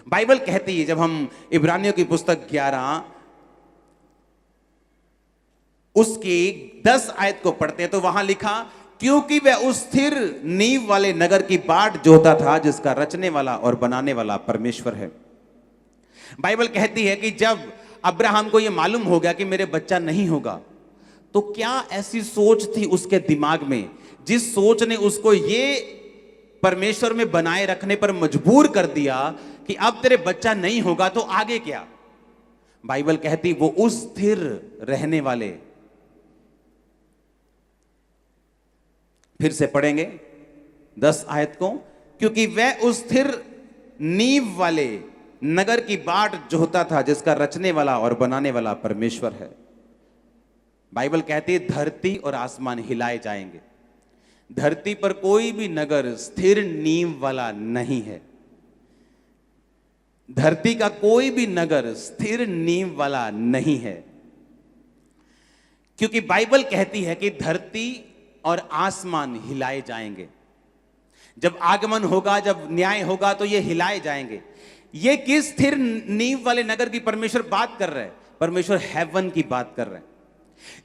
Bible कहती है, जब हम इब्रानियों की पुस्तक 11 उसकी 10 आयत को पढ़ते हैं तो वहां लिखा, क्योंकि वह उस स्थिर नींव वाले नगर की बाट जोता था जिसका रचने वाला और बनाने वाला परमेश्वर है। बाइबल कहती है कि जब अब्राहम को यह मालूम हो गया कि मेरे बच्चा नहीं होगा, तो क्या ऐसी सोच थी उसके दिमाग में जिस सोच ने उसको ये परमेश्वर में बनाए रखने पर मजबूर कर दिया कि अब तेरे बच्चा नहीं होगा तो आगे क्या। बाइबल कहती वो उस स्थिर रहने वाले, फिर से पढ़ेंगे 10 आयत को, क्योंकि वह उस स्थिर नींव वाले नगर की बाट जोता था जिसका रचने वाला और बनाने वाला परमेश्वर है। बाइबल कहती है धरती और आसमान हिलाए जाएंगे। धरती पर कोई भी नगर स्थिर नींव वाला नहीं है। धरती का कोई भी नगर स्थिर नींव वाला नहीं है, क्योंकि बाइबल कहती है कि धरती और आसमान हिलाए जाएंगे। जब आगमन होगा, जब न्याय होगा तो ये हिलाए जाएंगे। ये किस स्थिर नींव वाले नगर की परमेश्वर बात कर रहे हैं? परमेश्वर हेवन की बात कर रहे हैं।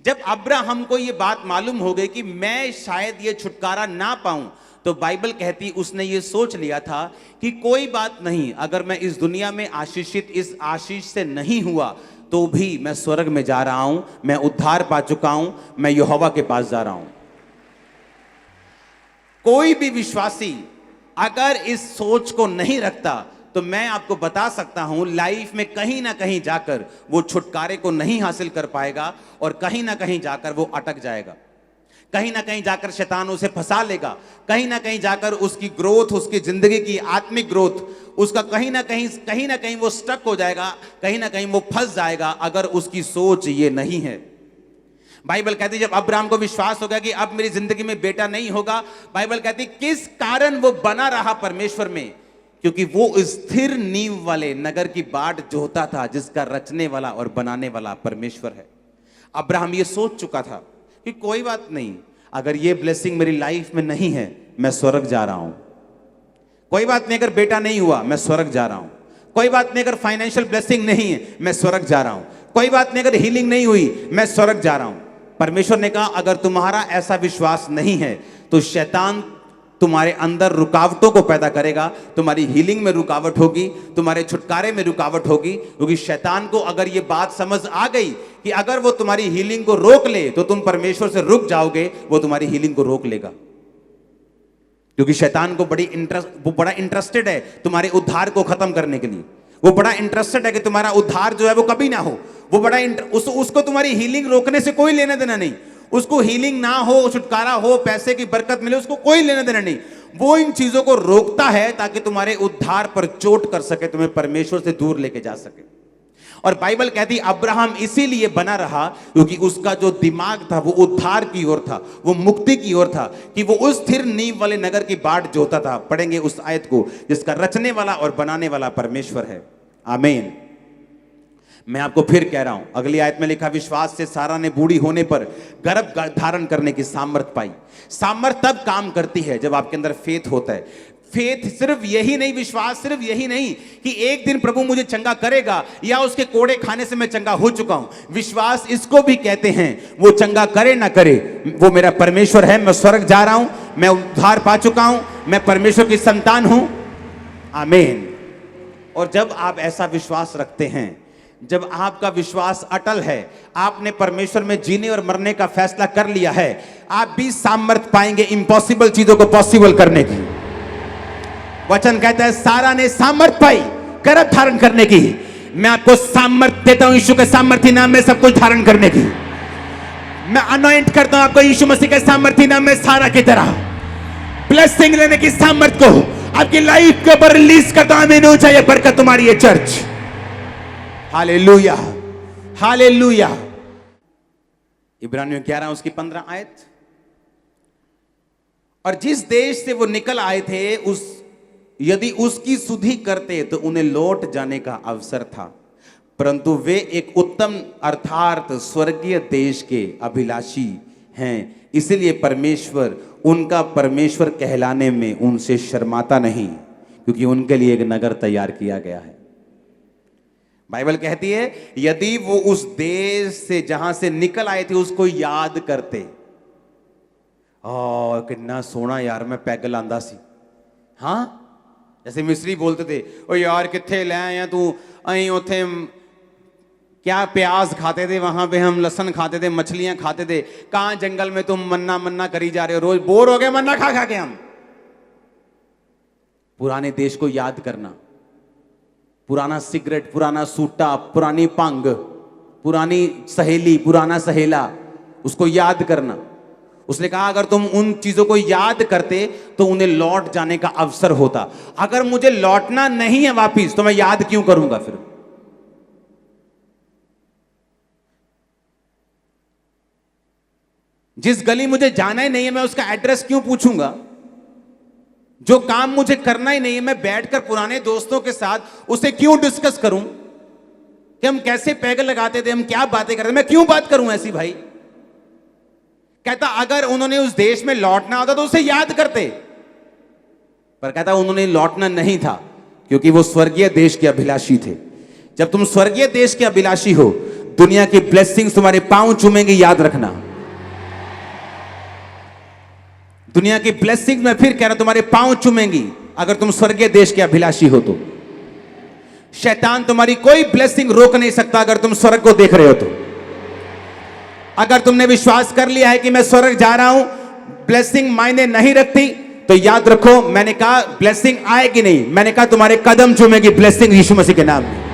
जब अब्राहम को ये बात मालूम हो गई कि मैं शायद ये छुटकारा ना पाऊं, तो बाइबल कहती उसने ये सोच लिया था कि कोई बात नहीं, अगर मैं इस दुनिया में आशीषित इस आशीष से नहीं हुआ तो भी मैं स्वर्ग में जा रहा हूं, मैं उद्धार पा चुका हूं, मैं यहोवा के पास जा रहा हूं। कोई भी विश्वासी अगर इस सोच को नहीं रखता तो मैं आपको बता सकता हूं लाइफ में कहीं ना कहीं जाकर वो छुटकारे को नहीं हासिल कर पाएगा और कहीं ना कहीं जाकर वो अटक जाएगा। कहीं ना कहीं जाकर शैतान उसे फंसा लेगा, कहीं ना कहीं जाकर उसकी ग्रोथ, उसकी जिंदगी की आत्मिक ग्रोथ, उसका कहीं ना कहीं वो स्टक हो जाएगा, कहीं ना कहीं वो फंस जाएगा अगर उसकी सोच ये नहीं है। बाइबल कहती जब अब्राहम को विश्वास हो गया कि अब मेरी जिंदगी में बेटा नहीं होगा, बाइबल कहती किस कारण वो बना रहा परमेश्वर में, क्योंकि वो स्थिर नींव वाले नगर की बाट जोता था जिसका रचने वाला और बनाने वाला परमेश्वर है। अब्राहम ये सोच चुका था कि कोई बात नहीं, अगर ये ब्लेसिंग मेरी लाइफ में नहीं है मैं स्वर्ग जा रहा हूं। कोई बात नहीं, अगर बेटा नहीं हुआ मैं स्वर्ग जा रहा हूं। कोई बात नहीं, अगर फाइनेंशियल ब्लेसिंग नहीं है मैं स्वर्ग जा रहा हूं। कोई बात नहीं, अगर हीलिंग नहीं हुई मैं स्वर्ग जा रहा हूं। परमेश्वर ने कहा अगर तुम्हारा ऐसा विश्वास नहीं है तो शैतान तुम्हारे अंदर रुकावटों को पैदा करेगा, तुम्हारी हीलिंग में रुकावट होगी, तुम्हारे छुटकारे में रुकावट होगी, क्योंकि शैतान को अगर ये बात समझ आ गई कि अगर वो तुम्हारी हीलिंग को रोक ले तो तुम परमेश्वर से रुक जाओगे, वो तुम्हारी हीलिंग को रोक लेगा। क्योंकि शैतान को वो बड़ा इंटरेस्टेड है तुम्हारे उद्धार को खत्म करने के लिए। वो बड़ा इंटरेस्टेड है कि तुम्हारा उद्धार जो है वो कभी ना हो। वो बड़ा उसको तुम्हारी हीलिंग रोकने से कोई लेना देना नहीं। उसको हीलिंग ना हो, छुटकारा हो, पैसे की बरकत मिले, उसको कोई लेना देना नहीं। वो इन चीजों को रोकता है ताकि तुम्हारे उद्धार पर चोट कर सके, तुम्हें परमेश्वर से दूर लेके जा सके। और बाइबल कहती अब्राहम इसीलिए बना रहा क्योंकि उसका जो दिमाग था वो उद्धार की ओर था, वो मुक्ति की ओर था, कि वो उस स्थिर नींव वाले नगर की बाट जोता था। पढ़ेंगे उस आयत को, जिसका रचने वाला और बनाने वाला परमेश्वर है। आमीन। मैं आपको फिर कह रहा हूं, अगली आयत में लिखा विश्वास से सारा ने बूढ़ी होने पर गर्भ धारण करने की सामर्थ पाई। सामर्थ तब काम करती है जब आपके अंदर फेथ होता है। फेथ सिर्फ यही नहीं, विश्वास सिर्फ यही नहीं कि एक दिन प्रभु मुझे चंगा करेगा या उसके कोड़े खाने से मैं चंगा हो चुका हूं। विश्वास इसको भी कहते हैं, वो चंगा करे ना करे, वो मेरा परमेश्वर है, मैं स्वर्ग जा रहा हूं, मैं उद्धार पा चुका हूं, मैं परमेश्वर की संतान हूं। आमीन। और जब आप ऐसा विश्वास रखते हैं, जब आपका विश्वास अटल है, आपने परमेश्वर में जीने और मरने का फैसला कर लिया है, आप भी सामर्थ पाएंगे इम्पॉसिबल चीजों को पॉसिबल करने की। वचन कहता है सारा ने सामर्थ पाई गर्भ धारण करने की। मैं आपको सामर्थ देता हूं यीशु के सामर्थी नाम में सब कुछ धारण करने की। मैं अनॉइंट करता हूं आपको यीशु मसीह के सामर्थी नाम में सारा की तरह ब्लेसिंग लेने की सामर्थ को आपकी लाइफ के ऊपर रिलीज करता हूं। आमीन हो जाए बरकत तुम्हारी है चर्च। Hallelujah, hallelujah. इब्रानियों 11 उसकी 15 आयत। और जिस देश से वो निकल आए थे यदि उसकी सुधि करते तो उन्हें लौट जाने का अवसर था, परंतु वे एक उत्तम अर्थात स्वर्गीय देश के अभिलाषी हैं, इसलिए परमेश्वर उनका परमेश्वर कहलाने में उनसे शर्माता नहीं, क्योंकि उनके लिए एक नगर तैयार किया गया है। बाइबल कहती है यदि वो उस देश से जहां से निकल आए थे उसको याद करते, कितना सोना यार मैं पैग लांदा सी। हाँ, जैसे मिस्री बोलते थे ओ यार किथे ले आया तू, अं उथे क्या प्याज खाते थे, वहां पे हम लहसन खाते थे, मछलियां खाते थे, कहां जंगल में तुम मन्ना मन्ना करी जा रहे हो, रोज बोर हो गए मन्ना खा खा के हम। पुराने देश को याद करना, पुराना सिगरेट, पुराना सूटा, पुरानी पंग, पुरानी सहेली, पुराना सहेला, उसको याद करना। उसने कहा अगर तुम उन चीजों को याद करते तो उन्हें लौट जाने का अवसर होता। अगर मुझे लौटना नहीं है वापिस तो मैं याद क्यों करूंगा फिर? जिस गली मुझे जाना ही नहीं है मैं उसका एड्रेस क्यों पूछूंगा? जो काम मुझे करना ही नहीं है मैं बैठकर पुराने दोस्तों के साथ उसे क्यों डिस्कस करूं कि हम कैसे पैग लगाते थे, हम क्या बातें करते थे, मैं क्यों बात करूं ऐसी? भाई कहता अगर उन्होंने उस देश में लौटना होता तो उसे याद करते, पर कहता उन्होंने लौटना नहीं था क्योंकि वो स्वर्गीय देश के अभिलाषी थे। जब तुम स्वर्गीय देश के अभिलाषी हो, दुनिया की ब्लेसिंग्स तुम्हारे पांव चूमेंगी, याद रखना। दुनिया की ब्लेसिंग्स मैं फिर कह रहा हूं तुम्हारे पांव चूमेंगी अगर तुम स्वर्गीय देश के अभिलाषी हो तो। शैतान तुम्हारी कोई ब्लेसिंग रोक नहीं सकता अगर तुम स्वर्ग को देख रहे हो तो। अगर तुमने विश्वास कर लिया है कि मैं स्वर्ग जा रहा हूं, ब्लेसिंग मायने नहीं रखती, तो याद रखो मैंने कहा ब्लेसिंग आएगी नहीं, मैंने कहा तुम्हारे कदम चूमेगी ब्लेसिंग यीशु मसीह के नाम में।